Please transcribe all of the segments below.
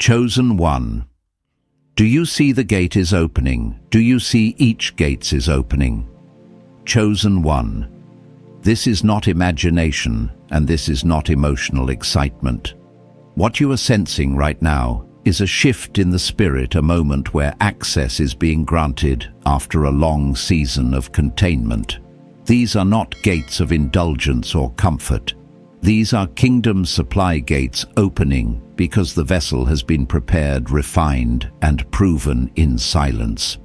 Chosen one. Do you see the gate is opening? Do you see each gate is opening? Chosen one. This is not imagination, and this is not emotional excitement. What you are sensing right now is a shift in the spirit, a moment where access is being granted after a long season of containment. These are not gates of indulgence or comfort. These are kingdom supply gates opening because the vessel has been prepared, refined, and proven in silence.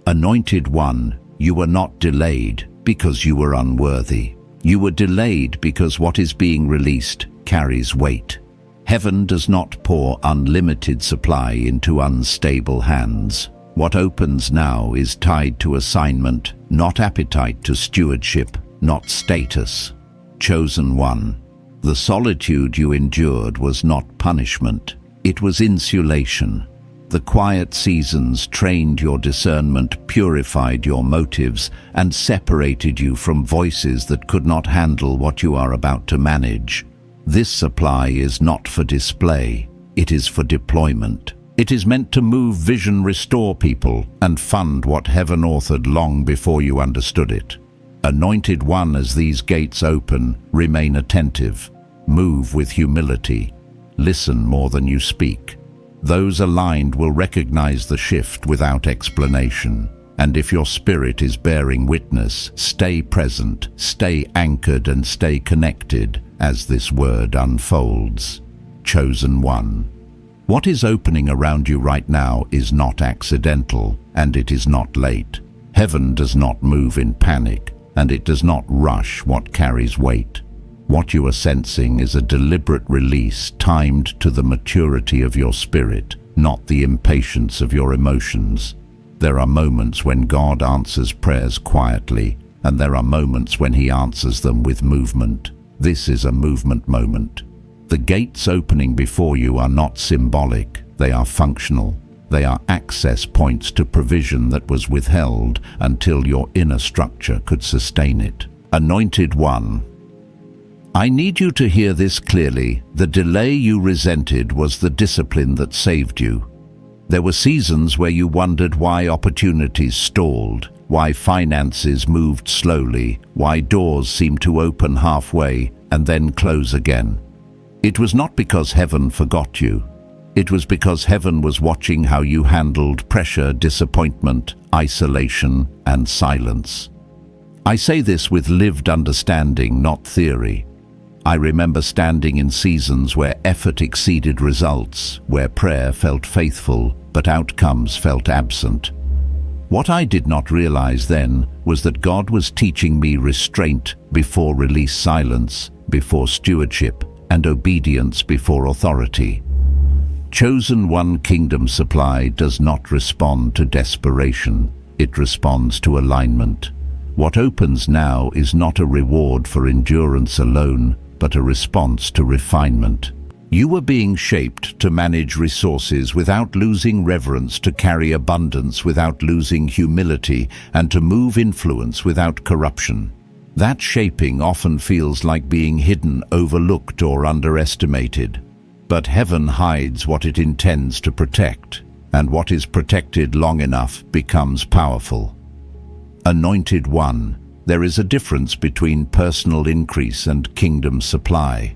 Anointed one, you were not delayed because you were unworthy. You were delayed because what is being released carries weight. Heaven does not pour unlimited supply into unstable hands. What opens now is tied to assignment, not appetite, to stewardship, not status. Chosen one. The solitude you endured was not punishment. It was insulation. The quiet seasons trained your discernment, purified your motives, and separated you from voices that could not handle what you are about to manage. This supply is not for display. It is for deployment. It is meant to move vision, restore people, and fund what heaven authored long before you understood it. Anointed one, as these gates open, remain attentive. Move with humility. Listen more than you speak. Those aligned will recognize the shift without explanation. And if your spirit is bearing witness, stay present, stay anchored, and stay connected as this word unfolds. Chosen one. What is opening around you right now is not accidental, and it is not late. Heaven does not move in panic, and it does not rush what carries weight. What you are sensing is a deliberate release timed to the maturity of your spirit, not the impatience of your emotions. There are moments when God answers prayers quietly, and there are moments when He answers them with movement. This is a movement moment. The gates opening before you are not symbolic, they are functional. They are access points to provision that was withheld until your inner structure could sustain it. Anointed one. I need you to hear this clearly. The delay you resented was the discipline that saved you. There were seasons where you wondered why opportunities stalled, why finances moved slowly, why doors seemed to open halfway and then close again. It was not because heaven forgot you. It was because heaven was watching how you handled pressure, disappointment, isolation, and silence. I say this with lived understanding, not theory. I remember standing in seasons where effort exceeded results, where prayer felt faithful, but outcomes felt absent. What I did not realize then was that God was teaching me restraint before release, silence before stewardship, and obedience before authority. Chosen one, kingdom supply does not respond to desperation. It responds to alignment. What opens now is not a reward for endurance alone, but a response to refinement. You were being shaped to manage resources without losing reverence, to carry abundance without losing humility, and to move influence without corruption. That shaping often feels like being hidden, overlooked, or underestimated. But heaven hides what it intends to protect, and what is protected long enough becomes powerful. Anointed one, there is a difference between personal increase and kingdom supply.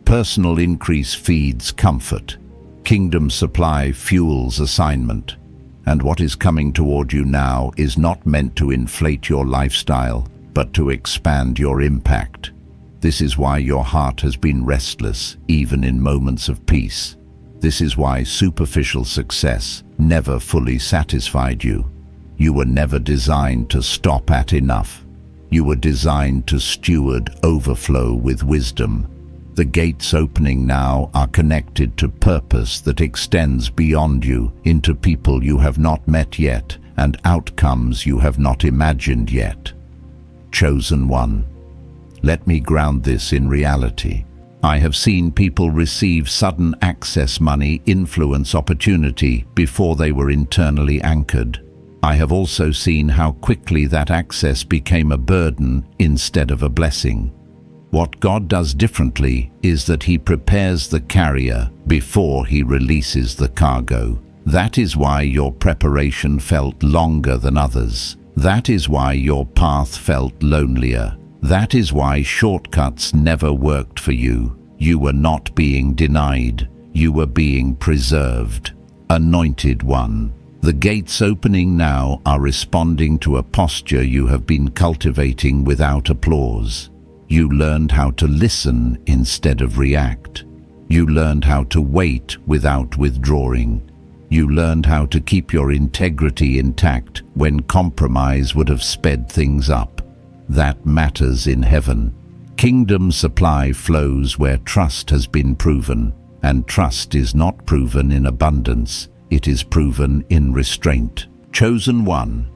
Personal increase feeds comfort. Kingdom supply fuels assignment. And what is coming toward you now is not meant to inflate your lifestyle, but to expand your impact. This is why your heart has been restless, even in moments of peace. This is why superficial success never fully satisfied you. You were never designed to stop at enough. You were designed to steward overflow with wisdom. The gates opening now are connected to purpose that extends beyond you, into people you have not met yet, and outcomes you have not imagined yet. Chosen one. Let me ground this in reality. I have seen people receive sudden access, money, influence, opportunity before they were internally anchored. I have also seen how quickly that access became a burden instead of a blessing. What God does differently is that He prepares the carrier before He releases the cargo. That is why your preparation felt longer than others. That is why your path felt lonelier. That is why shortcuts never worked for you. You were not being denied. You were being preserved. Anointed one. The gates opening now are responding to a posture you have been cultivating without applause. You learned how to listen instead of react. You learned how to wait without withdrawing. You learned how to keep your integrity intact when compromise would have sped things up. That matters in heaven. Kingdom supply flows where trust has been proven, and trust is not proven in abundance, it is proven in restraint. Chosen one.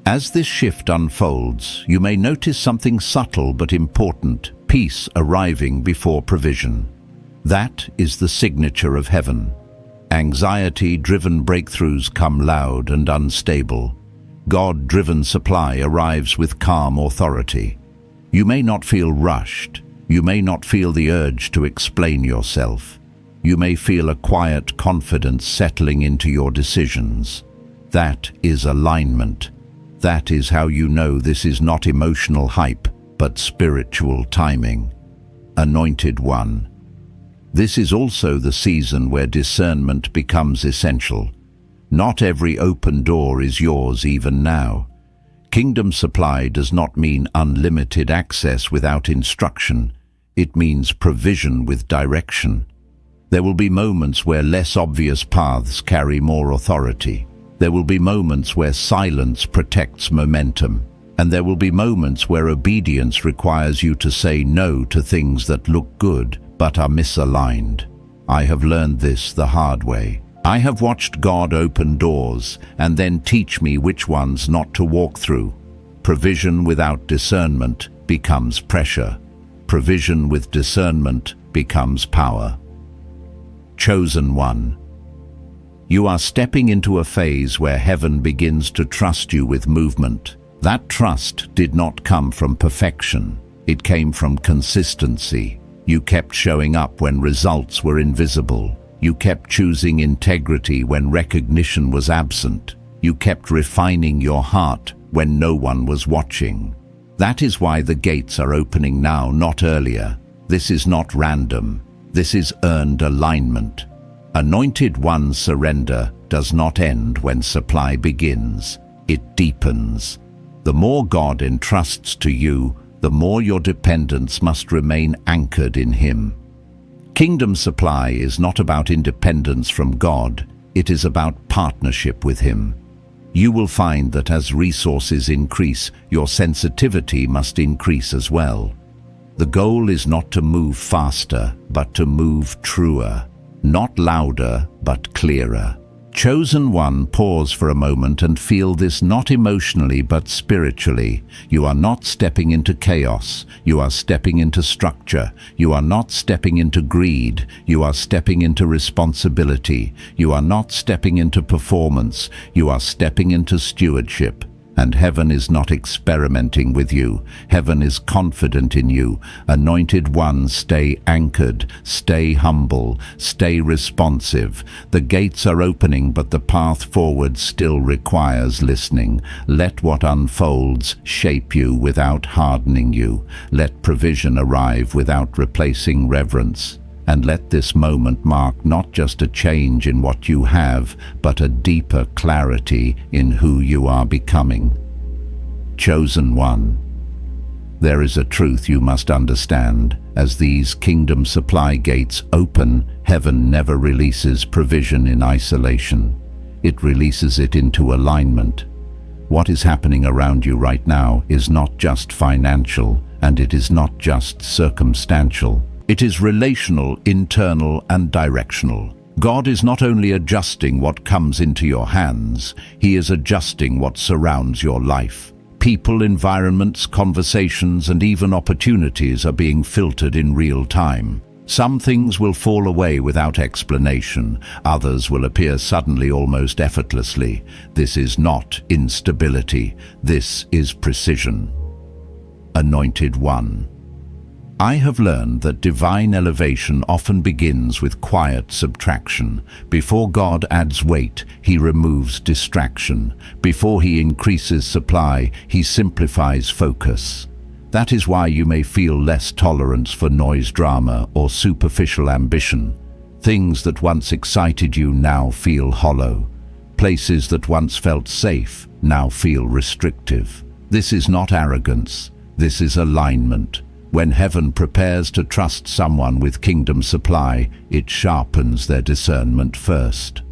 As this shift unfolds, you may notice something subtle but important, peace arriving before provision. That is the signature of heaven. Anxiety-driven breakthroughs come loud and unstable. God-driven supply arrives with calm authority. You may not feel rushed. You may not feel the urge to explain yourself. You may feel a quiet confidence settling into your decisions. That is alignment. That is how you know this is not emotional hype, but spiritual timing. Anointed one. This is also the season where discernment becomes essential. Not every open door is yours even now. Kingdom supply does not mean unlimited access without instruction. It means provision with direction. There will be moments where less obvious paths carry more authority. There will be moments where silence protects momentum. And there will be moments where obedience requires you to say no to things that look good but are misaligned. I have learned this the hard way. I have watched God open doors and then teach me which ones not to walk through. Provision without discernment becomes pressure. Provision with discernment becomes power. Chosen one. You are stepping into a phase where heaven begins to trust you with movement. That trust did not come from perfection. It came from consistency. You kept showing up when results were invisible. You kept choosing integrity when recognition was absent. You kept refining your heart when no one was watching. That is why the gates are opening now, not earlier. This is not random. This is earned alignment. Anointed one's surrender does not end when supply begins. It deepens. The more God entrusts to you, the more your dependence must remain anchored in Him. Kingdom supply is not about independence from God, it is about partnership with Him. You will find that as resources increase, your sensitivity must increase as well. The goal is not to move faster, but to move truer, not louder, but clearer. Chosen one, pause for a moment and feel this not emotionally but spiritually. You are not stepping into chaos. You are stepping into structure. You are not stepping into greed. You are stepping into responsibility. You are not stepping into performance. You are stepping into stewardship. And heaven is not experimenting with you. Heaven is confident in you. Anointed one, stay anchored, stay humble, stay responsive. The gates are opening, but the path forward still requires listening. Let what unfolds shape you without hardening you. Let provision arrive without replacing reverence. And let this moment mark not just a change in what you have, but a deeper clarity in who you are becoming. Chosen one. There is a truth you must understand. As these kingdom supply gates open, heaven never releases provision in isolation. It releases it into alignment. What is happening around you right now is not just financial, and it is not just circumstantial. It is relational, internal, and directional. God is not only adjusting what comes into your hands, He is adjusting what surrounds your life. People, environments, conversations, and even opportunities are being filtered in real time. Some things will fall away without explanation. Others will appear suddenly, almost effortlessly. This is not instability. This is precision. Anointed one. I have learned that divine elevation often begins with quiet subtraction. Before God adds weight, he removes distraction. Before he increases supply, he simplifies focus. That is why you may feel less tolerance for noise drama or superficial ambition. Things that once excited you now feel hollow. Places that once felt safe now feel restrictive. This is not arrogance. This is alignment. When heaven prepares to trust someone with kingdom supply, it sharpens their discernment first.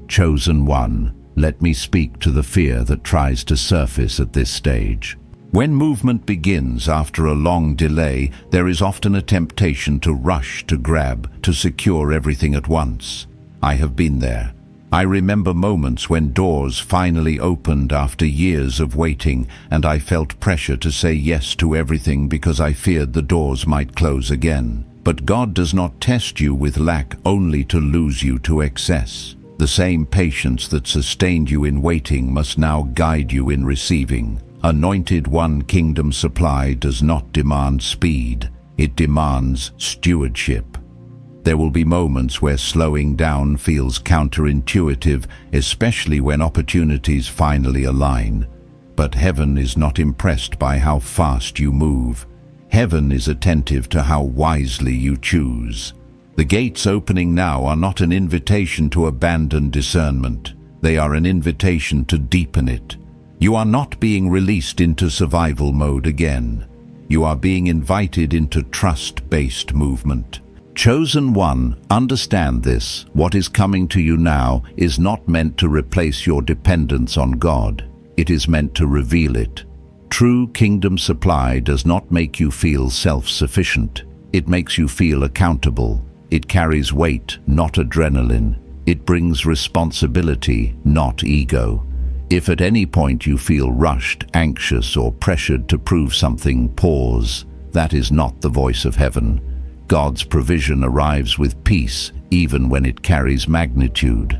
Chosen one, let me speak to the fear that tries to surface at this stage. When movement begins after a long delay, there is often a temptation to rush, to grab, to secure everything at once. I have been there. I remember moments when doors finally opened after years of waiting, and I felt pressure to say yes to everything because I feared the doors might close again. But God does not test you with lack only to lose you to excess. The same patience that sustained you in waiting must now guide you in receiving. Anointed One kingdom supply does not demand speed. It demands stewardship. There will be moments where slowing down feels counterintuitive, especially when opportunities finally align. But heaven is not impressed by how fast you move. Heaven is attentive to how wisely you choose. The gates opening now are not an invitation to abandon discernment. They are an invitation to deepen it. You are not being released into survival mode again. You are being invited into trust-based movement. Chosen one, understand this. What is coming to you now is not meant to replace your dependence on God. It is meant to reveal it. True kingdom supply does not make you feel self-sufficient. It makes you feel accountable. It carries weight, not adrenaline. It brings responsibility, not ego. If at any point you feel rushed, anxious, or pressured to prove something, pause. That is not the voice of heaven. God's provision arrives with peace, even when it carries magnitude.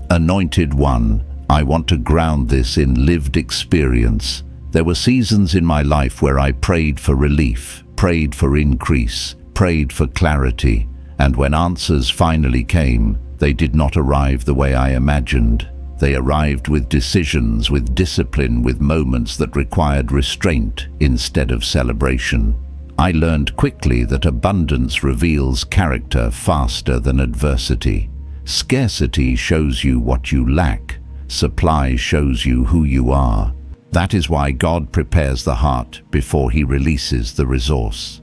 Anointed One, I want to ground this in lived experience. There were seasons in my life where I prayed for relief, prayed for increase, prayed for clarity, and when answers finally came, they did not arrive the way I imagined. They arrived with decisions, with discipline, with moments that required restraint instead of celebration. I learned quickly that abundance reveals character faster than adversity. Scarcity shows you what you lack. Supply shows you who you are. That is why God prepares the heart before he releases the resource.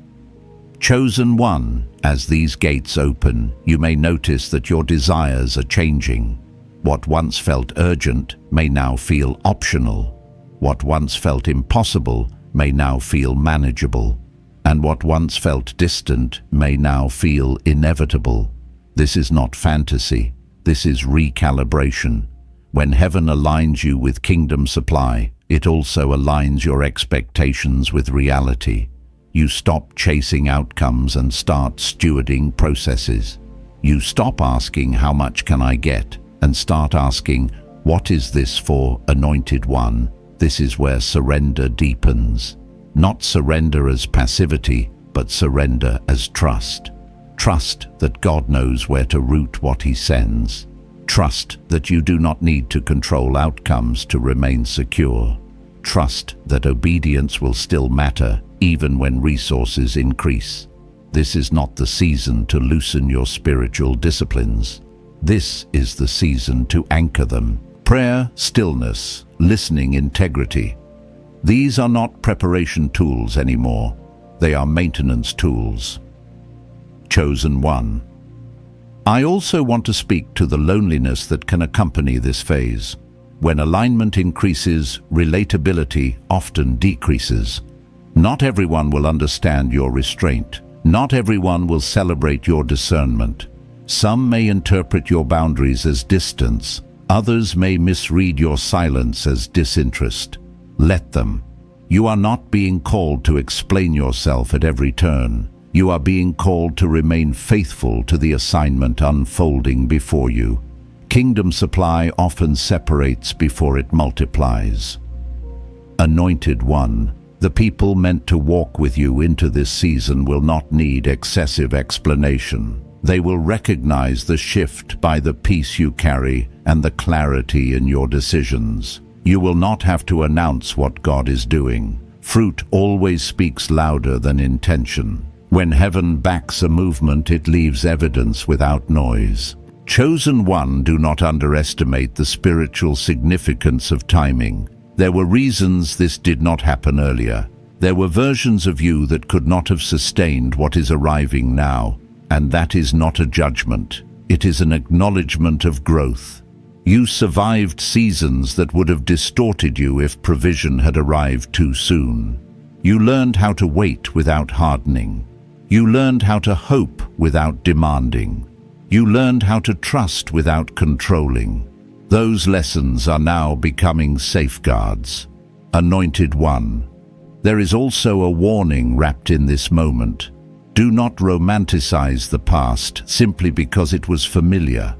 Chosen one, as these gates open, you may notice that your desires are changing. What once felt urgent may now feel optional. What once felt impossible may now feel manageable. And what once felt distant may now feel inevitable. This is not fantasy. This is recalibration. When heaven aligns you with kingdom supply, it also aligns your expectations with reality. You stop chasing outcomes and start stewarding processes. You stop asking, how much can I get? And start asking, what is this for, Anointed One? This is where surrender deepens. Not surrender as passivity, but surrender as trust. Trust that God knows where to route what he sends. Trust that you do not need to control outcomes to remain secure. Trust that obedience will still matter even when resources increase. This is not the season to loosen your spiritual disciplines. This is the season to anchor them. Prayer, stillness, listening, integrity. These are not preparation tools anymore. They are maintenance tools. Chosen one. I also want to speak to the loneliness that can accompany this phase. When alignment increases, relatability often decreases. Not everyone will understand your restraint. Not everyone will celebrate your discernment. Some may interpret your boundaries as distance. Others may misread your silence as disinterest. Let them. You are not being called to explain yourself at every turn. You are being called to remain faithful to the assignment unfolding before you. Kingdom supply often separates before it multiplies. Anointed One, The people meant to walk with you into this season will not need excessive explanation. They will recognize the shift by the peace you carry and the clarity in your decisions. You will not have to announce what God is doing. Fruit always speaks louder than intention. When heaven backs a movement, it leaves evidence without noise. Chosen one, do not underestimate the spiritual significance of timing. There were reasons this did not happen earlier. There were versions of you that could not have sustained what is arriving now, and that is not a judgment. It is an acknowledgement of growth. You survived seasons that would have distorted you if provision had arrived too soon. You learned how to wait without hardening. You learned how to hope without demanding. You learned how to trust without controlling. Those lessons are now becoming safeguards. Anointed one. There is also a warning wrapped in this moment. Do not romanticize the past simply because it was familiar.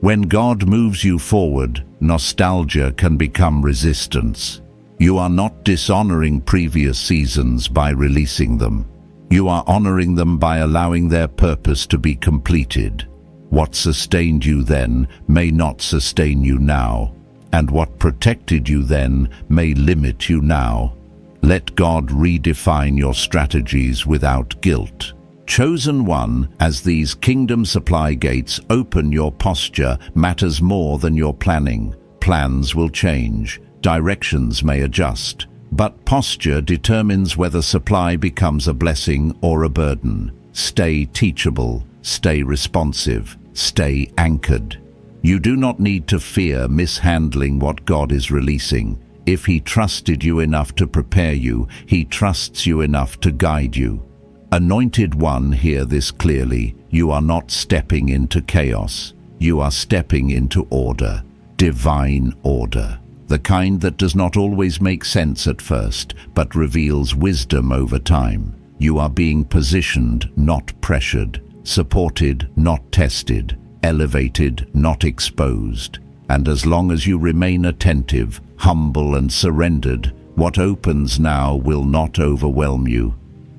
When God moves you forward, nostalgia can become resistance. You are not dishonoring previous seasons by releasing them. You are honoring them by allowing their purpose to be completed. What sustained you then may not sustain you now, and what protected you then may limit you now. Let God redefine your strategies without guilt. Chosen one, as these kingdom supply gates open, your posture matters more than your planning. Plans will change, directions may adjust, but posture determines whether supply becomes a blessing or a burden. Stay teachable, stay responsive, stay anchored. You do not need to fear mishandling what God is releasing. If He trusted you enough to prepare you, He trusts you enough to guide you. Anointed one, hear this clearly. You are not stepping into chaos. You are stepping into order, divine order. The kind that does not always make sense at first, but reveals wisdom over time. You are being positioned, not pressured, supported, not tested, elevated, not exposed. And as long as you remain attentive, humble and surrendered, what opens now will not overwhelm you.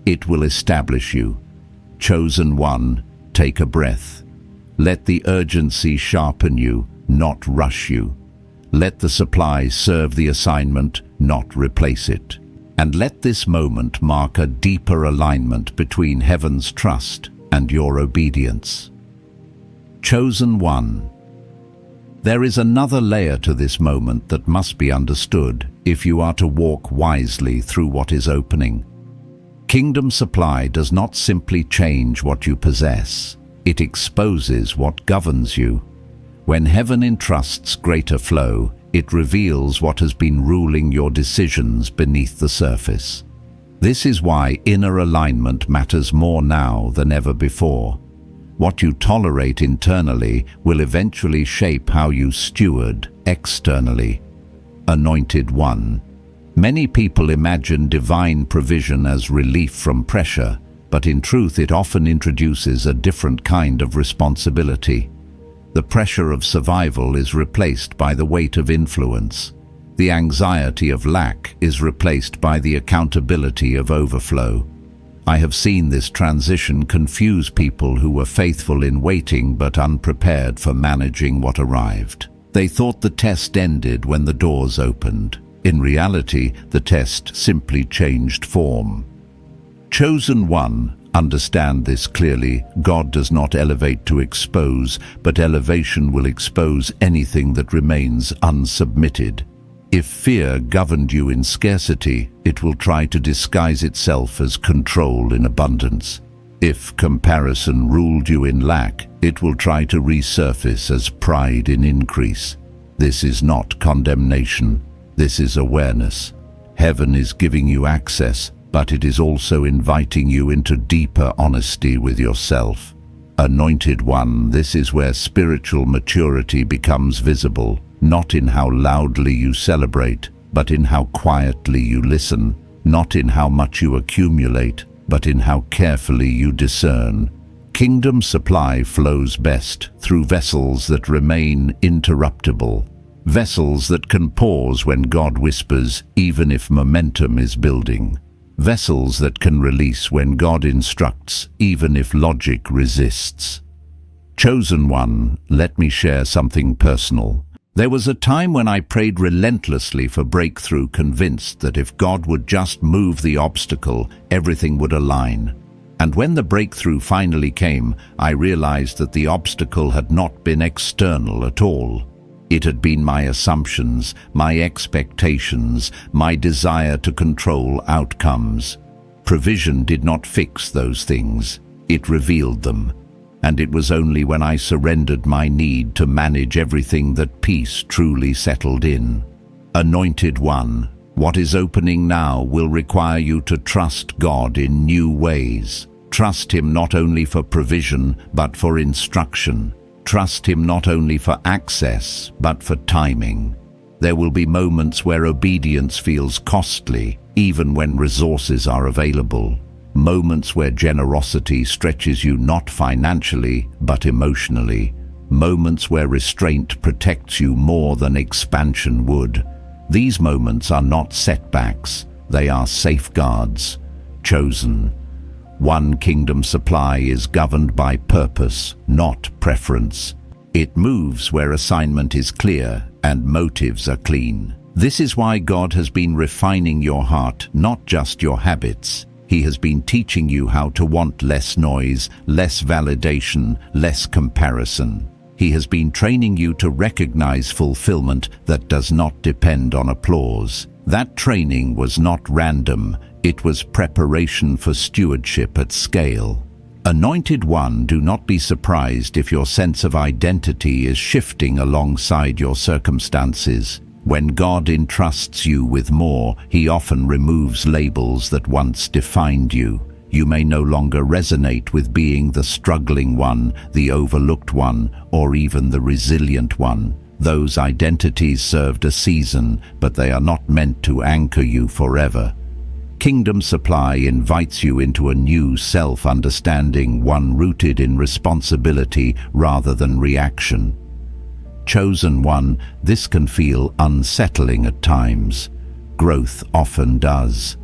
It will establish you. Chosen one, take a breath. Let the urgency sharpen you, not rush you. Let the supply serve the assignment, not replace it. And let this moment mark a deeper alignment between heaven's trust and your obedience. Chosen one. There is another layer to this moment that must be understood if you are to walk wisely through what is opening. Kingdom supply does not simply change what you possess. It exposes what governs you. When heaven entrusts greater flow, it reveals what has been ruling your decisions beneath the surface. This is why inner alignment matters more now than ever before. What you tolerate internally will eventually shape how you steward externally. Anointed one. Many people imagine divine provision as relief from pressure, but in truth it often introduces a different kind of responsibility. The pressure of survival is replaced by the weight of influence. The anxiety of lack is replaced by the accountability of overflow. I have seen this transition confuse people who were faithful in waiting but unprepared for managing what arrived. They thought the test ended when the doors opened. In reality, the test simply changed form. Chosen one, understand this clearly. God does not elevate to expose, but elevation will expose anything that remains unsubmitted. If fear governed you in scarcity, it will try to disguise itself as control in abundance. If comparison ruled you in lack, it will try to resurface as pride in increase. This is not condemnation. This is awareness. Heaven is giving you access, but it is also inviting you into deeper honesty with yourself. Anointed one, this is where spiritual maturity becomes visible, not in how loudly you celebrate, but in how quietly you listen, not in how much you accumulate, but in how carefully you discern. Kingdom supply flows best through vessels that remain interruptible. Vessels that can pause when God whispers, even if momentum is building. vessels that can release when God instructs, even if logic resists. Chosen one, let me share something personal. There was a time when I prayed relentlessly for breakthrough, convinced that if God would just move the obstacle, everything would align. And when the breakthrough finally came, I realized that the obstacle had not been external at all. It had been my assumptions, my expectations, my desire to control outcomes. Provision did not fix those things. It revealed them. And it was only when I surrendered my need to manage everything that peace truly settled in. Anointed one, what is opening now will require you to trust God in new ways. Trust Him not only for provision, but for instruction. Trust Him not only for access, but for timing. There will be moments where obedience feels costly, even when resources are available. Moments where generosity stretches you not financially, but emotionally. Moments where restraint protects you more than expansion would. These moments are not setbacks, they are safeguards. Chosen. One Kingdom Supply is governed by purpose, not preference. It moves where assignment is clear and motives are clean. This is why God has been refining your heart, not just your habits. He has been teaching you how to want less noise, less validation, less comparison. He has been training you to recognize fulfillment that does not depend on applause. That training was not random, it was preparation for stewardship at scale. Anointed one, do not be surprised if your sense of identity is shifting alongside your circumstances. When God entrusts you with more, He often removes labels that once defined you. You may no longer resonate with being the struggling one, the overlooked one, or even the resilient one. Those identities served a season, but they are not meant to anchor you forever. Kingdom Supply invites you into a new self-understanding, one rooted in responsibility rather than reaction. Chosen one, this can feel unsettling at times. Growth often does.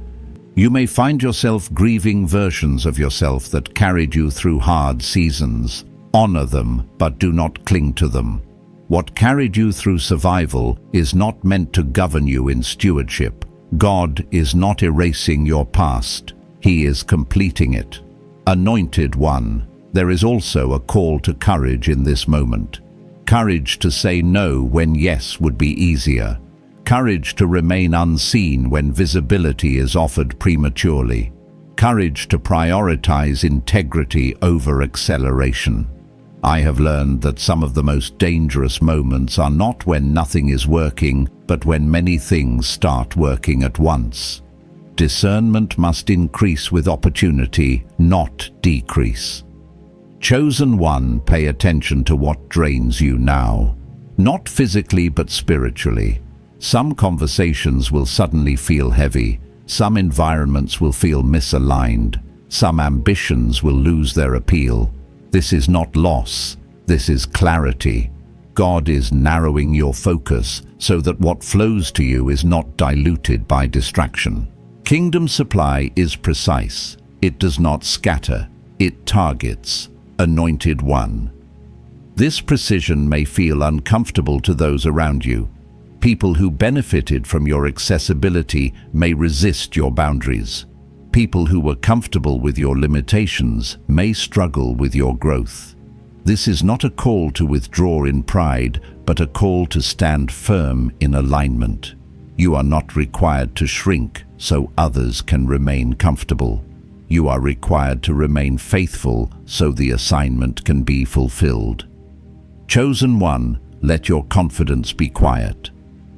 You may find yourself grieving versions of yourself that carried you through hard seasons. Honor them, but do not cling to them. What carried you through survival is not meant to govern you in stewardship. God is not erasing your past. He is completing it. Anointed one, there is also a call to courage in this moment. Courage to say no when yes would be easier. Courage to remain unseen when visibility is offered prematurely. Courage to prioritize integrity over acceleration. I have learned that some of the most dangerous moments are not when nothing is working, but when many things start working at once. Discernment must increase with opportunity, not decrease. Chosen one, pay attention to what drains you now. Not physically, but spiritually. Some conversations will suddenly feel heavy. Some environments will feel misaligned. Some ambitions will lose their appeal. This is not loss. This is clarity. God is narrowing your focus so that what flows to you is not diluted by distraction. Kingdom Supply is precise. It does not scatter. It targets. Anointed one. This precision may feel uncomfortable to those around you. People who benefited from your accessibility may resist your boundaries. People who were comfortable with your limitations may struggle with your growth. This is not a call to withdraw in pride, but a call to stand firm in alignment. You are not required to shrink so others can remain comfortable. You are required to remain faithful so the assignment can be fulfilled. Chosen one, let your confidence be quiet.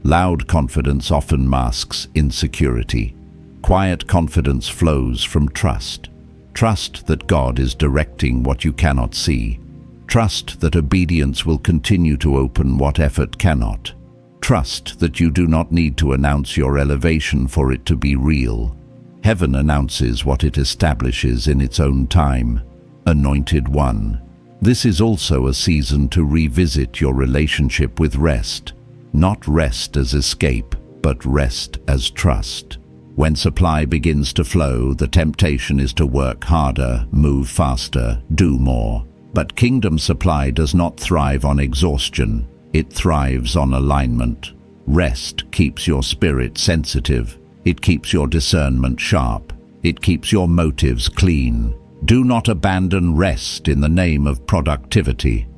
Loud confidence often masks insecurity. Quiet confidence flows from trust. Trust that God is directing what you cannot see. Trust that obedience will continue to open what effort cannot. Trust that you do not need to announce your elevation for it to be real. Heaven announces what it establishes in its own time. Anointed one. This is also a season to revisit your relationship with rest. Not rest as escape, but rest as trust. When supply begins to flow, the temptation is to work harder, move faster, do more. But kingdom supply does not thrive on exhaustion. It thrives on alignment. Rest keeps your spirit sensitive. It keeps your discernment sharp. It keeps your motives clean. Do not abandon rest in the name of productivity.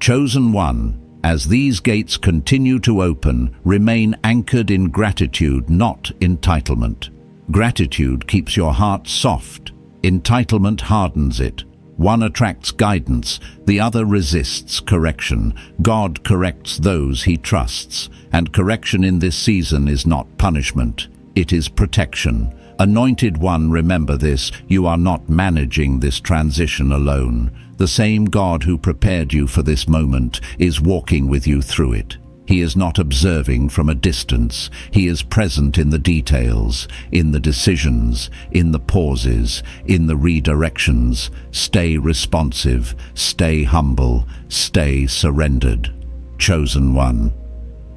Chosen one, as these gates continue to open, remain anchored in gratitude, not entitlement. Gratitude keeps your heart soft. Entitlement hardens it. One attracts guidance, the other resists correction. God corrects those he trusts, and correction in this season is not punishment, it is protection. Anointed one, remember this, you are not managing this transition alone. The same God who prepared you for this moment is walking with you through it. He is not observing from a distance. He is present in the details, in the decisions, in the pauses, in the redirections. Stay responsive, stay humble, stay surrendered. Chosen one.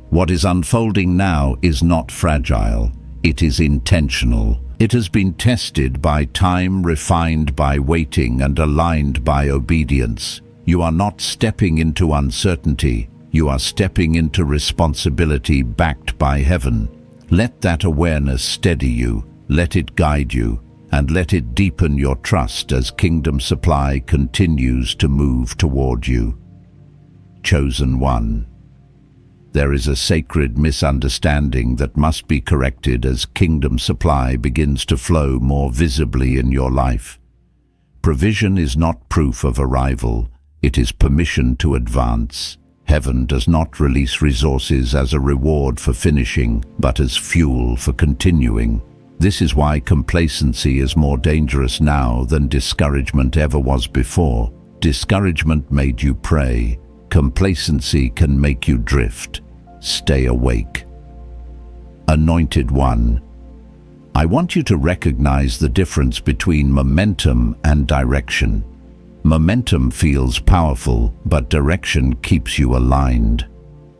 What is unfolding now is not fragile. It is intentional. It has been tested by time, refined by waiting, and aligned by obedience. You are not stepping into uncertainty. You are stepping into responsibility backed by heaven. Let that awareness steady you, let it guide you, and let it deepen your trust as kingdom supply continues to move toward you. Chosen one. There is a sacred misunderstanding that must be corrected as kingdom supply begins to flow more visibly in your life. Provision is not proof of arrival, it is permission to advance. Heaven does not release resources as a reward for finishing, but as fuel for continuing. This is why complacency is more dangerous now than discouragement ever was before. Discouragement made you pray. Complacency can make you drift. Stay awake. Anointed one. I want you to recognize the difference between momentum and direction. Momentum feels powerful, but direction keeps you aligned.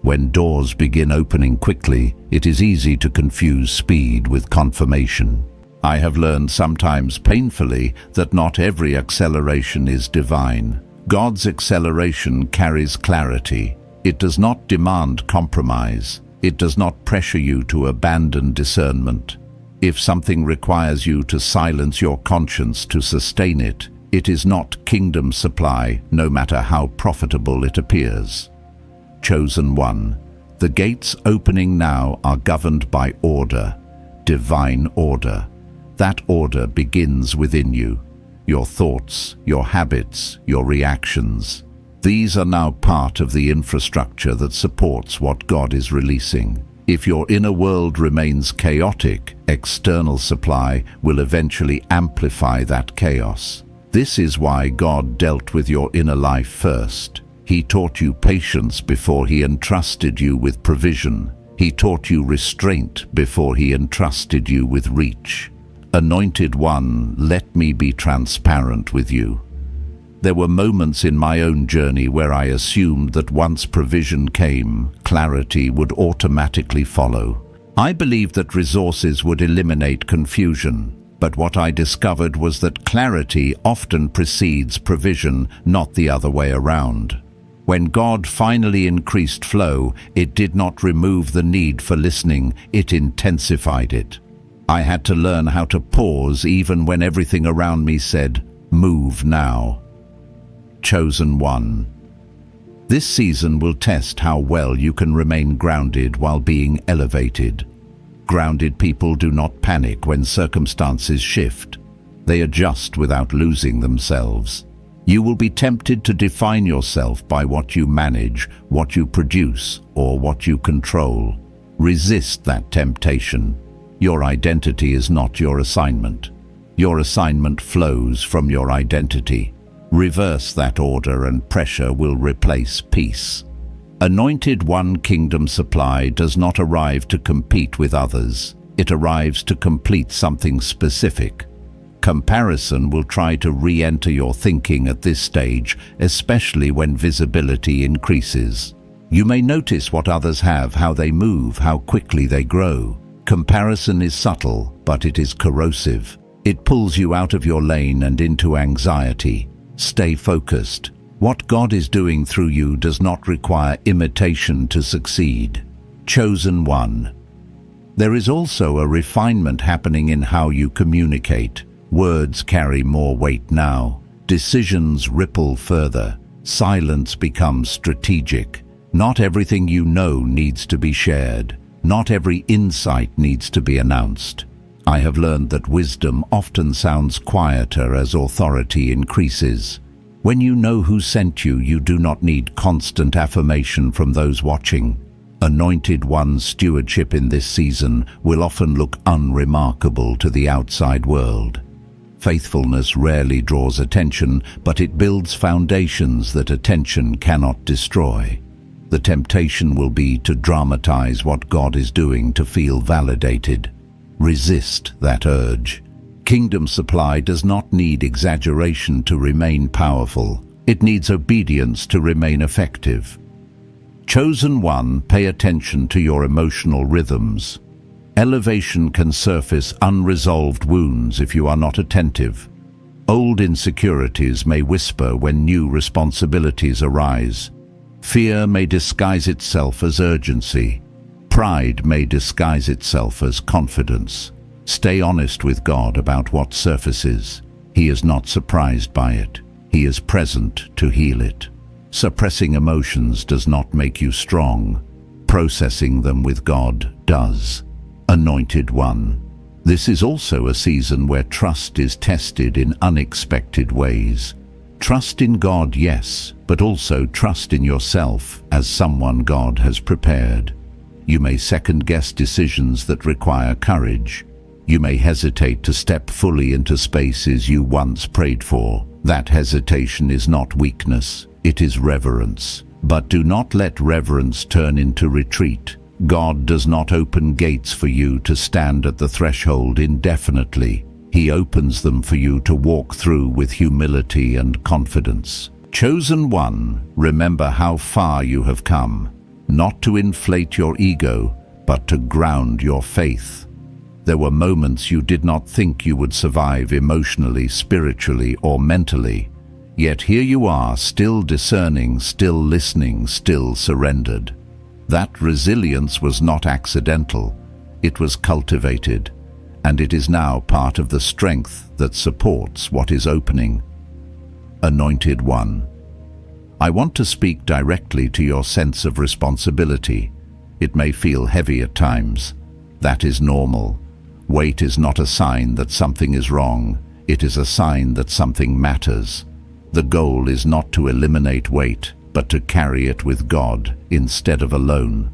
When doors begin opening quickly, it is easy to confuse speed with confirmation. I have learned sometimes painfully that not every acceleration is divine. God's acceleration carries clarity. It does not demand compromise. It does not pressure you to abandon discernment. If something requires you to silence your conscience to sustain it, it is not kingdom supply, no matter how profitable it appears. Chosen one, the gates opening now are governed by order, divine order. That order begins within you. Your thoughts, your habits, your reactions. These are now part of the infrastructure that supports what God is releasing. If your inner world remains chaotic, external supply will eventually amplify that chaos. This is why God dealt with your inner life first. He taught you patience before He entrusted you with provision. He taught you restraint before He entrusted you with reach. Anointed one, let me be transparent with you. There were moments in my own journey where I assumed that once provision came, clarity would automatically follow. I believed that resources would eliminate confusion, but what I discovered was that clarity often precedes provision, not the other way around. When God finally increased flow, it did not remove the need for listening, it intensified it. I had to learn how to pause even when everything around me said, "Move now." Chosen one. This season will test how well you can remain grounded while being elevated. Grounded people do not panic when circumstances shift. They adjust without losing themselves. You will be tempted to define yourself by what you manage, what you produce, or what you control. Resist that temptation. Your identity is not your assignment. Your assignment flows from your identity. Reverse that order and pressure will replace peace. Anointed one, kingdom supply does not arrive to compete with others. It arrives to complete something specific. Comparison will try to re-enter your thinking at this stage, especially when visibility increases. You may notice what others have, how they move, how quickly they grow. Comparison is subtle, but it is corrosive. It pulls you out of your lane and into anxiety. Stay focused. What God is doing through you does not require imitation to succeed. Chosen one. There is also a refinement happening in how you communicate. Words carry more weight now. Decisions ripple further. Silence becomes strategic. Not everything you know needs to be shared. Not every insight needs to be announced. I have learned that wisdom often sounds quieter as authority increases. When you know who sent you, you do not need constant affirmation from those watching. Anointed One's stewardship in this season will often look unremarkable to the outside world. Faithfulness rarely draws attention, but it builds foundations that attention cannot destroy. The temptation will be to dramatize what God is doing to feel validated. Resist that urge. Kingdom supply does not need exaggeration to remain powerful. It needs obedience to remain effective. Chosen one, pay attention to your emotional rhythms. Elevation can surface unresolved wounds if you are not attentive. Old insecurities may whisper when new responsibilities arise. Fear may disguise itself as urgency. Pride may disguise itself as confidence. Stay honest with God about what surfaces. He is not surprised by it. He is present to heal it. Suppressing emotions does not make you strong. Processing them with God does. Anointed one. This is also a season where trust is tested in unexpected ways. Trust in God, yes, but also trust in yourself as someone God has prepared. You may second-guess decisions that require courage. You may hesitate to step fully into spaces you once prayed for. That hesitation is not weakness, it is reverence. But do not let reverence turn into retreat. God does not open gates for you to stand at the threshold indefinitely. He opens them for you to walk through with humility and confidence. Chosen one, remember how far you have come, not to inflate your ego, but to ground your faith. There were moments you did not think you would survive emotionally, spiritually, or mentally. Yet here you are, still discerning, still listening, still surrendered. That resilience was not accidental. It was cultivated, and it is now part of the strength that supports what is opening. Anointed one. I want to speak directly to your sense of responsibility. It may feel heavy at times. That is normal. Weight is not a sign that something is wrong. It is a sign that something matters. The goal is not to eliminate weight, but to carry it with God instead of alone.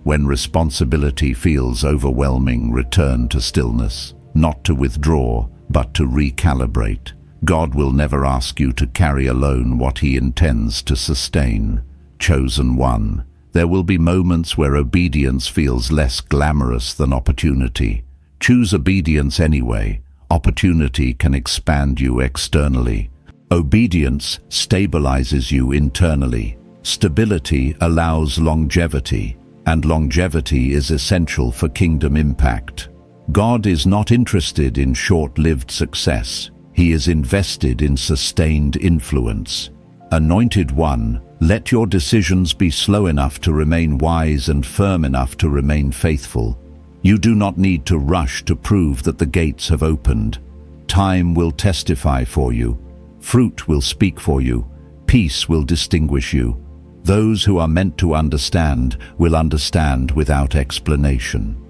When responsibility feels overwhelming, return to stillness, not to withdraw, but to recalibrate. God will never ask you to carry alone what He intends to sustain. Chosen one. There will be moments where obedience feels less glamorous than opportunity. Choose obedience anyway. Opportunity can expand you externally. Obedience stabilizes you internally. Stability allows longevity, and longevity is essential for kingdom impact. God is not interested in short-lived success. He is invested in sustained influence. Anointed one, let your decisions be slow enough to remain wise and firm enough to remain faithful. You do not need to rush to prove that the gates have opened. Time will testify for you. Fruit will speak for you. Peace will distinguish you. Those who are meant to understand will understand without explanation.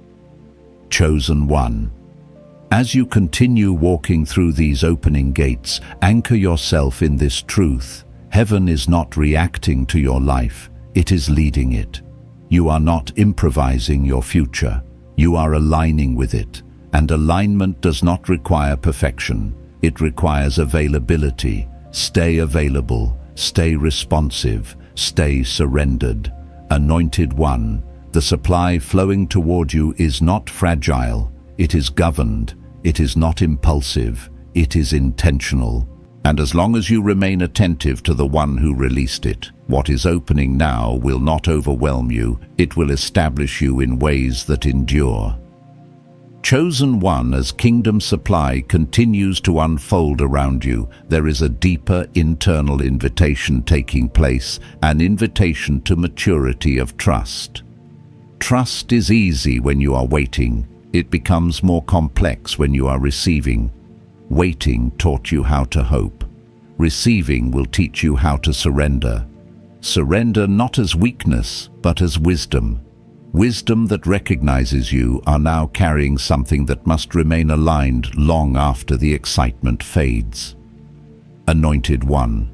Chosen one. As you continue walking through these opening gates, anchor yourself in this truth. Heaven is not reacting to your life, it is leading it. You are not improvising your future. You are aligning with it, and alignment does not require perfection. It requires availability. Stay available, stay responsive, stay surrendered. Anointed one, the supply flowing toward you is not fragile, it is governed, it is not impulsive, it is intentional. And as long as you remain attentive to the one who released it, what is opening now will not overwhelm you, it will establish you in ways that endure. Chosen One, as Kingdom Supply continues to unfold around you, there is a deeper internal invitation taking place, an invitation to maturity of trust. Trust is easy when you are waiting. It becomes more complex when you are receiving. Waiting taught you how to hope. Receiving will teach you how to surrender. Surrender not as weakness, but as wisdom. Wisdom that recognizes you are now carrying something that must remain aligned long after the excitement fades. Anointed One.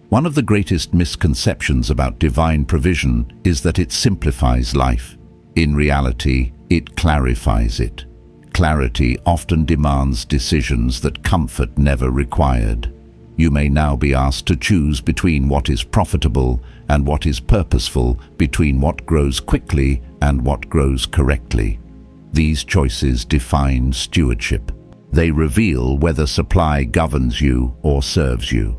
One of the greatest misconceptions about divine provision is that it simplifies life. In reality, it clarifies it. Clarity often demands decisions that comfort never required. You may now be asked to choose between what is profitable and what is purposeful, between what grows quickly and what grows correctly. These choices define stewardship. They reveal whether supply governs you or serves you.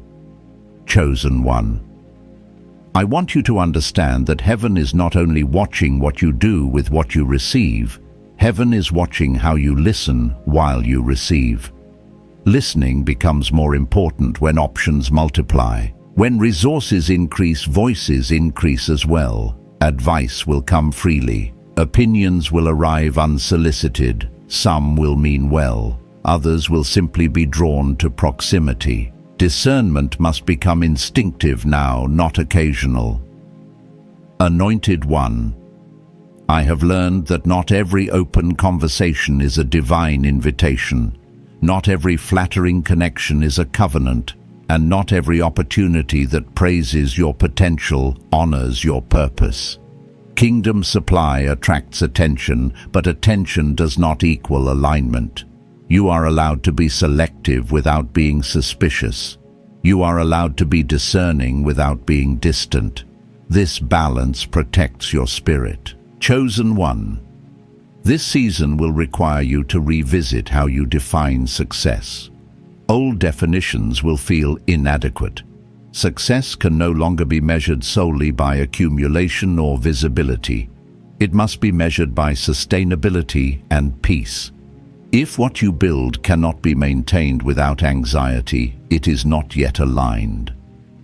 Chosen One. I want you to understand that heaven is not only watching what you do with what you receive, heaven is watching how you listen while you receive. Listening becomes more important when options multiply. When resources increase, voices increase as well. Advice will come freely. Opinions will arrive unsolicited. Some will mean well. Others will simply be drawn to proximity. Discernment must become instinctive now, not occasional. Anointed One. I have learned that not every open conversation is a divine invitation. Not every flattering connection is a covenant, and not every opportunity that praises your potential honors your purpose. Kingdom Supply attracts attention, but attention does not equal alignment. You are allowed to be selective without being suspicious. You are allowed to be discerning without being distant. This balance protects your spirit. Chosen One. This season will require you to revisit how you define success. Old definitions will feel inadequate. Success can no longer be measured solely by accumulation or visibility. It must be measured by sustainability and peace. If what you build cannot be maintained without anxiety, it is not yet aligned.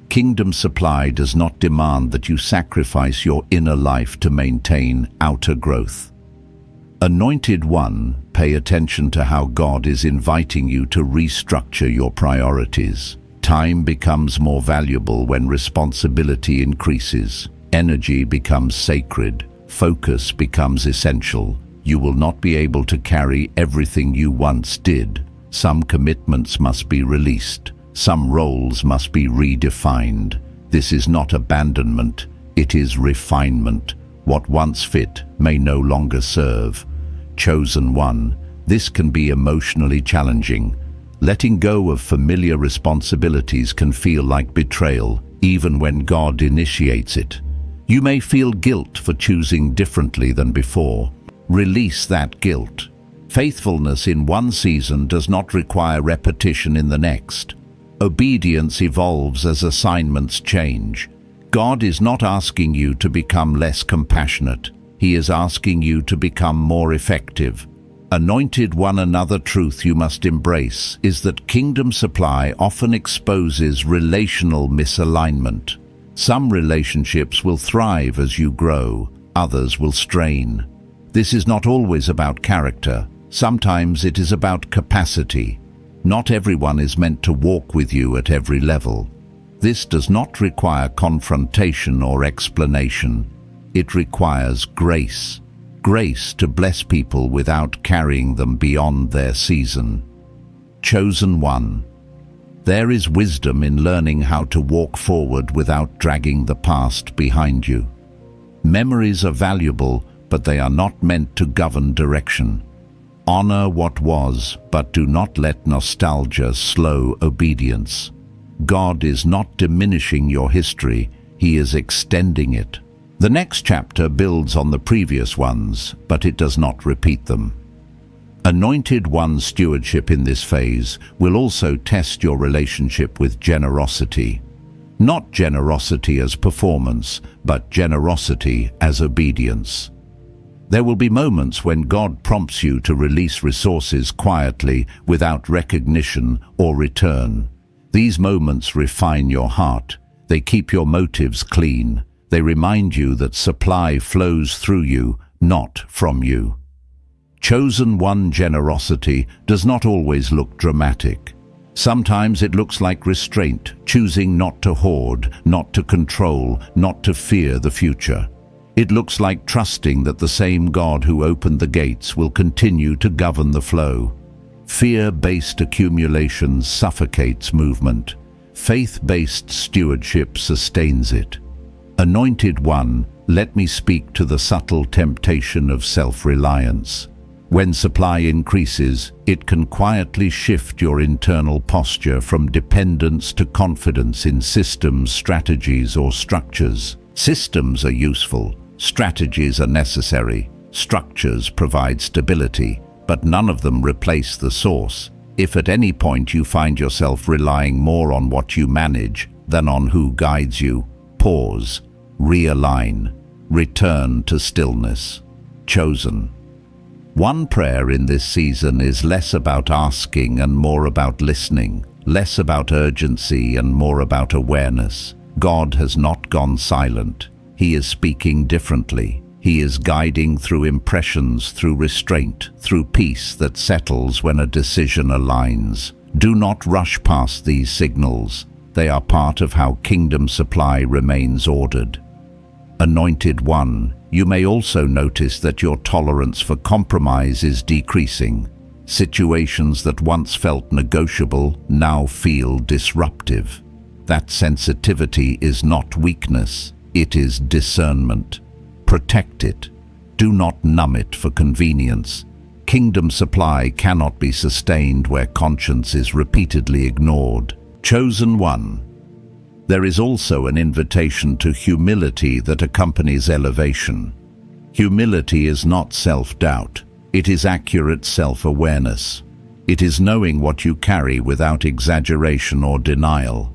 Kingdom Supply does not demand that you sacrifice your inner life to maintain outer growth. Anointed One, pay attention to how God is inviting you to restructure your priorities. Time becomes more valuable when responsibility increases. Energy becomes sacred. Focus becomes essential. You will not be able to carry everything you once did. Some commitments must be released. Some roles must be redefined. This is not abandonment, it is refinement. What once fit may no longer serve. Chosen One, this can be emotionally challenging. Letting go of familiar responsibilities can feel like betrayal, even when God initiates it. You may feel guilt for choosing differently than before. Release that guilt. Faithfulness in one season does not require repetition in the next. Obedience evolves as assignments change. God is not asking you to become less compassionate. He is asking you to become more effective. Anointed One, another truth you must embrace is that Kingdom Supply often exposes relational misalignment. Some relationships will thrive as you grow, others will strain. This is not always about character. Sometimes it is about capacity. Not everyone is meant to walk with you at every level. This does not require confrontation or explanation. It requires grace. Grace to bless people without carrying them beyond their season. Chosen One. There is wisdom in learning how to walk forward without dragging the past behind you. Memories are valuable, but they are not meant to govern direction. Honor what was, but do not let nostalgia slow obedience. God is not diminishing your history, He is extending it. The next chapter builds on the previous ones, but it does not repeat them. Anointed One stewardship in this phase will also test your relationship with generosity. Not generosity as performance, but generosity as obedience. There will be moments when God prompts you to release resources quietly without recognition or return. These moments refine your heart. They keep your motives clean. They remind you that supply flows through you, not from you. Chosen one generosity does not always look dramatic. Sometimes it looks like restraint, choosing not to hoard, not to control, not to fear the future. It looks like trusting that the same God who opened the gates will continue to govern the flow. Fear-based accumulation suffocates movement. Faith-based stewardship sustains it. Anointed One, let me speak to the subtle temptation of self-reliance. When supply increases, it can quietly shift your internal posture from dependence to confidence in systems, strategies, or structures. Systems are useful. Strategies are necessary. Structures provide stability, but none of them replace the source. If at any point you find yourself relying more on what you manage than on who guides you, pause, realign, return to stillness. Chosen. One prayer in this season is less about asking and more about listening, less about urgency and more about awareness. God has not gone silent. He is speaking differently. He is guiding through impressions, through restraint, through peace that settles when a decision aligns. Do not rush past these signals. They are part of how kingdom supply remains ordered. Anointed One, you may also notice that your tolerance for compromise is decreasing. Situations that once felt negotiable now feel disruptive. That sensitivity is not weakness. It is discernment. Protect it. Do not numb it for convenience. Kingdom supply cannot be sustained where conscience is repeatedly ignored. Chosen One. There is also an invitation to humility that accompanies elevation. Humility is not self-doubt. It is accurate self-awareness. It is knowing what you carry without exaggeration or denial.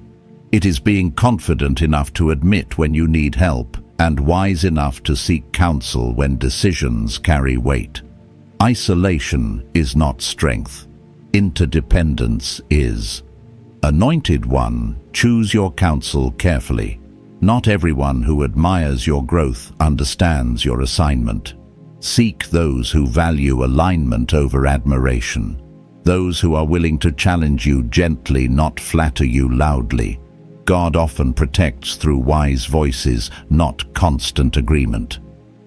It is being confident enough to admit when you need help and wise enough to seek counsel when decisions carry weight. Isolation is not strength. Interdependence is. Anointed One, choose your counsel carefully. Not everyone who admires your growth understands your assignment. Seek those who value alignment over admiration. Those who are willing to challenge you gently, not flatter you loudly. God often protects through wise voices, not constant agreement.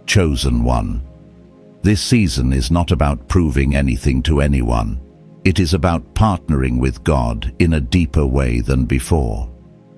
Chosen One. This season is not about proving anything to anyone. It is about partnering with God in a deeper way than before.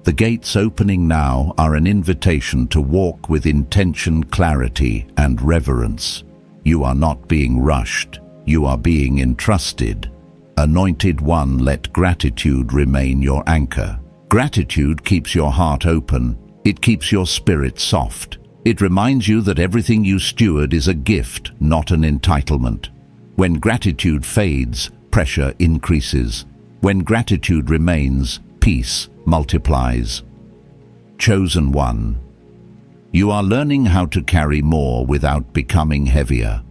The gates opening now are an invitation to walk with intention, clarity, and reverence. You are not being rushed. You are being entrusted. Anointed One, let gratitude remain your anchor. Gratitude keeps your heart open. It keeps your spirit soft. It reminds you that everything you steward is a gift, not an entitlement. When gratitude fades, pressure increases. When gratitude remains, peace multiplies. Chosen One. You are learning how to carry more without becoming heavier,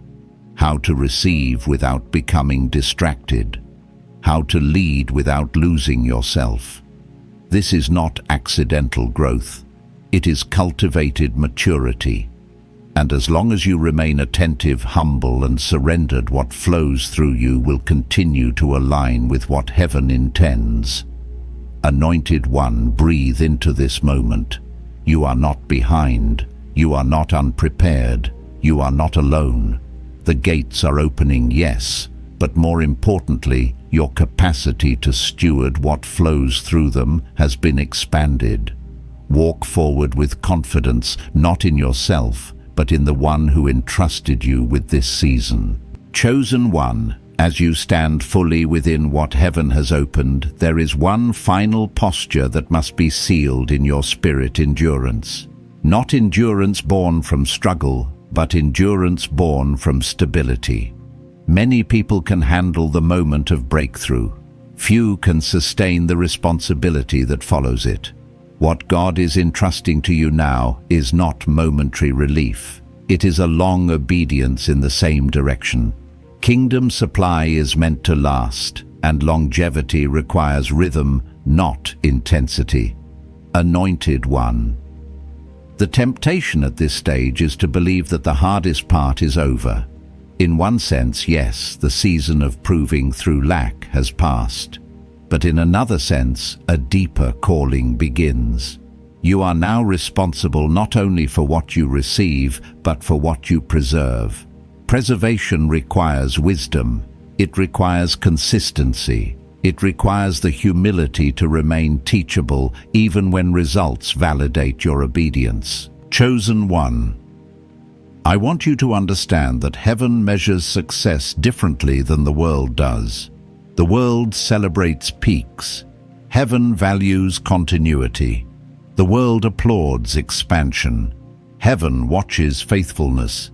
how to receive without becoming distracted, how to lead without losing yourself. This is not accidental growth. It is cultivated maturity. And as long as you remain attentive, humble, and surrendered, what flows through you will continue to align with what heaven intends. Anointed One, breathe into this moment. You are not behind. You are not unprepared. You are not alone. The gates are opening, yes, but more importantly, your capacity to steward what flows through them has been expanded. Walk forward with confidence, not in yourself, but in the One who entrusted you with this season. Chosen One, as you stand fully within what heaven has opened, there is one final posture that must be sealed in your spirit: endurance. Not endurance born from struggle, but endurance born from stability. Many people can handle the moment of breakthrough. Few can sustain the responsibility that follows it. What God is entrusting to you now is not momentary relief. It is a long obedience in the same direction. Kingdom supply is meant to last, and longevity requires rhythm, not intensity. Anointed one. The temptation at this stage is to believe that the hardest part is over. In one sense, yes, the season of proving through lack has passed. But in another sense, a deeper calling begins. You are now responsible not only for what you receive, but for what you preserve. Preservation requires wisdom. It requires consistency. It requires the humility to remain teachable even when results validate your obedience. Chosen one. I want you to understand that heaven measures success differently than the world does. The world celebrates peaks. Heaven values continuity. The world applauds expansion. Heaven watches faithfulness.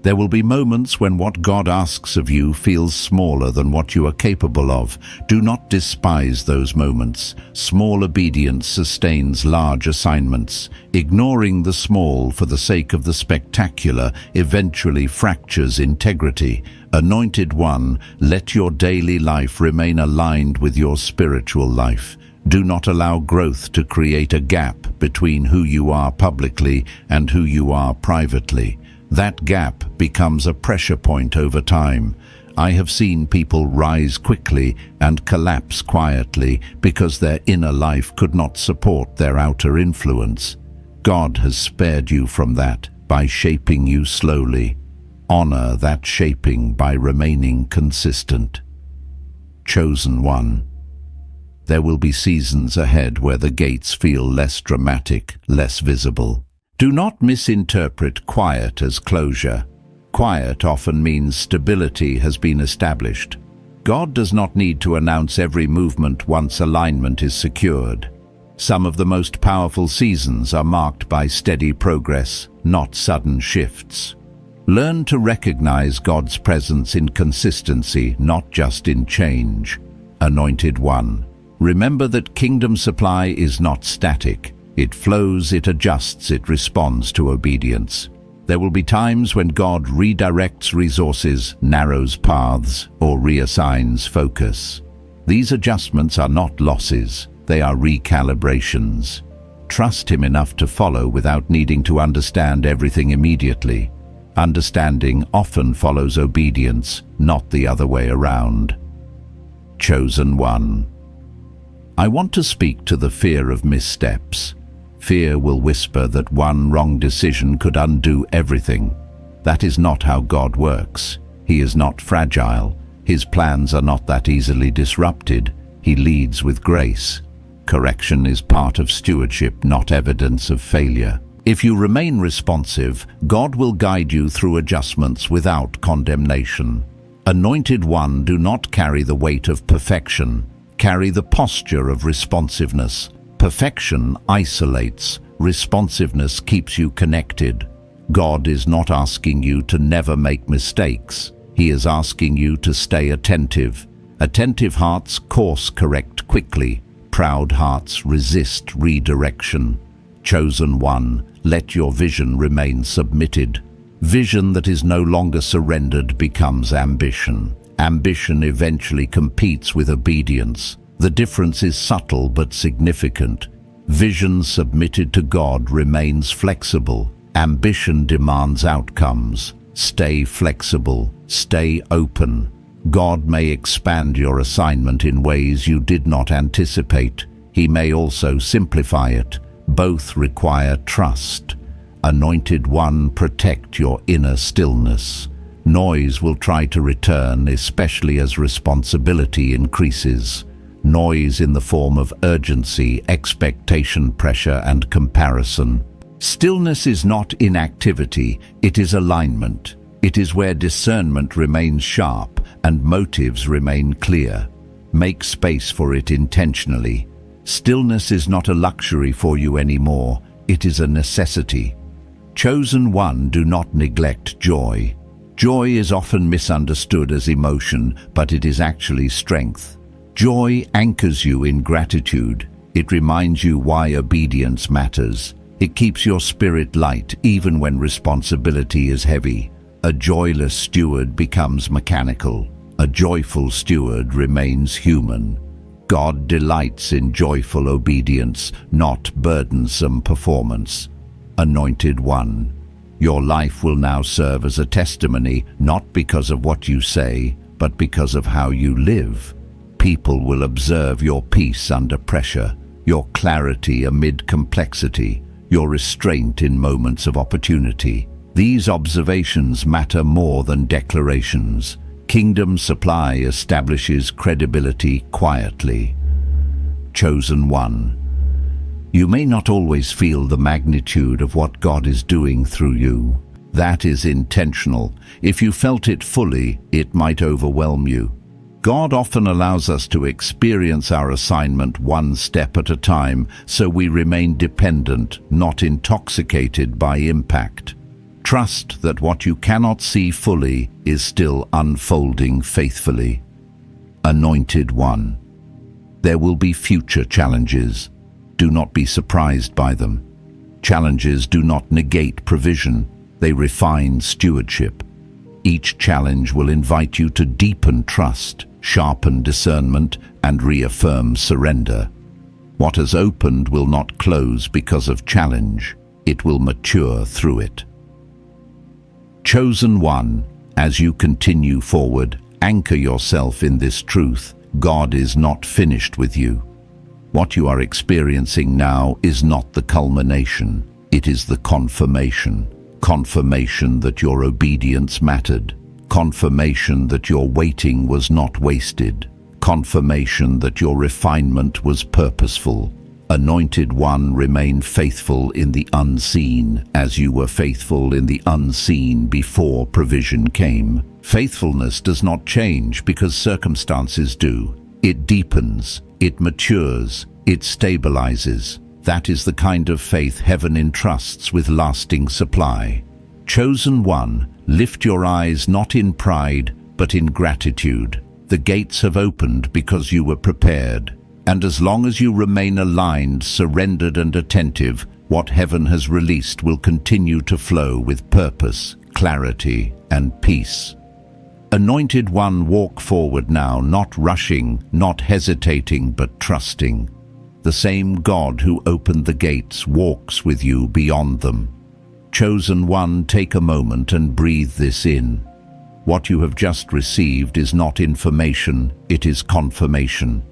There will be moments when what God asks of you feels smaller than what you are capable of. Do not despise those moments. Small obedience sustains large assignments. Ignoring the small for the sake of the spectacular eventually fractures integrity. Anointed one, let your daily life remain aligned with your spiritual life. Do not allow growth to create a gap between who you are publicly and who you are privately. That gap becomes a pressure point over time. I have seen people rise quickly and collapse quietly because their inner life could not support their outer influence. God has spared you from that by shaping you slowly. Honor that shaping by remaining consistent. Chosen one. There will be seasons ahead where the gates feel less dramatic, less visible. Do not misinterpret quiet as closure. Quiet often means stability has been established. God does not need to announce every movement once alignment is secured. Some of the most powerful seasons are marked by steady progress, not sudden shifts. Learn to recognize God's presence in consistency, not just in change. Anointed one. Remember that kingdom supply is not static. It flows, it adjusts, it responds to obedience. There will be times when God redirects resources, narrows paths, or reassigns focus. These adjustments are not losses, they are recalibrations. Trust Him enough to follow without needing to understand everything immediately. Understanding often follows obedience, not the other way around. Chosen one. I want to speak to the fear of missteps. Fear will whisper that one wrong decision could undo everything. That is not how God works. He is not fragile. His plans are not that easily disrupted. He leads with grace. Correction is part of stewardship, not evidence of failure. If you remain responsive, God will guide you through adjustments without condemnation. Anointed one, do not carry the weight of perfection. Carry the posture of responsiveness. Perfection isolates. Responsiveness keeps you connected. God is not asking you to never make mistakes. He is asking you to stay attentive. Attentive hearts course correct quickly. Proud hearts resist redirection. Chosen one, let your vision remain submitted. Vision that is no longer surrendered becomes ambition. Ambition eventually competes with obedience. The difference is subtle but significant. Vision submitted to God remains flexible. Ambition demands outcomes. Stay flexible. Stay open. God may expand your assignment in ways you did not anticipate. He may also simplify it. Both require trust. Anointed one, protect your inner stillness. Noise will try to return, especially as responsibility increases. Noise in the form of urgency, expectation, pressure, and comparison. Stillness is not inactivity, it is alignment. It is where discernment remains sharp and motives remain clear. Make space for it intentionally. Stillness is not a luxury for you anymore, it is a necessity. Chosen one, do not neglect joy. Joy is often misunderstood as emotion, but it is actually strength. Joy anchors you in gratitude. It reminds you why obedience matters. It keeps your spirit light even when responsibility is heavy. A joyless steward becomes mechanical. A joyful steward remains human. God delights in joyful obedience, not burdensome performance. Anointed One, your life will now serve as a testimony, not because of what you say, but because of how you live. People will observe your peace under pressure, your clarity amid complexity, your restraint in moments of opportunity. These observations matter more than declarations. Kingdom supply establishes credibility quietly. Chosen One, you may not always feel the magnitude of what God is doing through you. That is intentional. If you felt it fully, it might overwhelm you. God often allows us to experience our assignment one step at a time, so we remain dependent, not intoxicated by impact. Trust that what you cannot see fully is still unfolding faithfully. Anointed One, there will be future challenges. Do not be surprised by them. Challenges do not negate provision, they refine stewardship. Each challenge will invite you to deepen trust, sharpen discernment, and reaffirm surrender. What has opened will not close because of challenge, it will mature through it. Chosen One, as you continue forward, anchor yourself in this truth: God is not finished with you. What you are experiencing now is not the culmination, it is the confirmation. Confirmation that your obedience mattered. Confirmation that your waiting was not wasted. Confirmation that your refinement was purposeful. Anointed One, remain faithful in the unseen, as you were faithful in the unseen before provision came. Faithfulness does not change because circumstances do. It deepens, it matures, it stabilizes. That is the kind of faith heaven entrusts with lasting supply. Chosen One, lift your eyes not in pride, but in gratitude. The gates have opened because you were prepared. And as long as you remain aligned, surrendered, and attentive, what heaven has released will continue to flow with purpose, clarity, and peace. Anointed One, walk forward now, not rushing, not hesitating, but trusting. The same God who opened the gates walks with you beyond them. Chosen One, take a moment and breathe this in. What you have just received is not information, it is confirmation.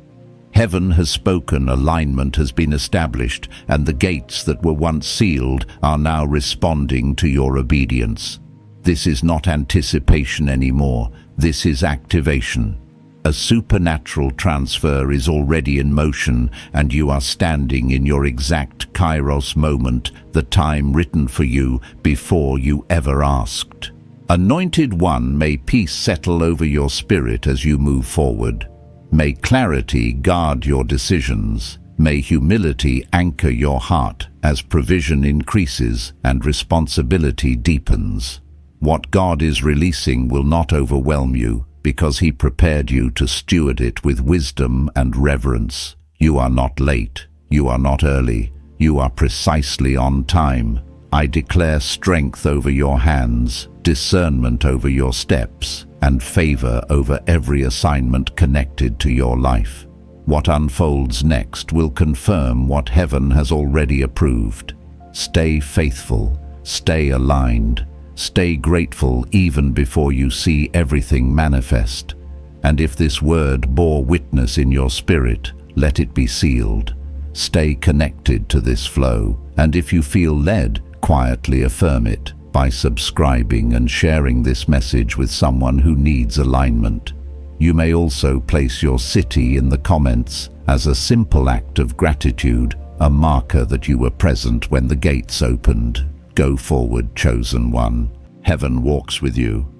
Heaven has spoken, alignment has been established, and the gates that were once sealed are now responding to your obedience. This is not anticipation anymore, this is activation. A supernatural transfer is already in motion, and you are standing in your exact Kairos moment, the time written for you before you ever asked. Anointed One, may peace settle over your spirit as you move forward. May clarity guard your decisions. May humility anchor your heart as provision increases and responsibility deepens. What God is releasing will not overwhelm you because He prepared you to steward it with wisdom and reverence. You are not late. You are not early. You are precisely on time. I declare strength over your hands, discernment over your steps, and favor over every assignment connected to your life. What unfolds next will confirm what heaven has already approved. Stay faithful, stay aligned, stay grateful even before you see everything manifest. And if this word bore witness in your spirit, let it be sealed. Stay connected to this flow, and if you feel led, quietly affirm it by subscribing and sharing this message with someone who needs alignment. You may also place your city in the comments as a simple act of gratitude, a marker that you were present when the gates opened. Go forward, Chosen One. Heaven walks with you.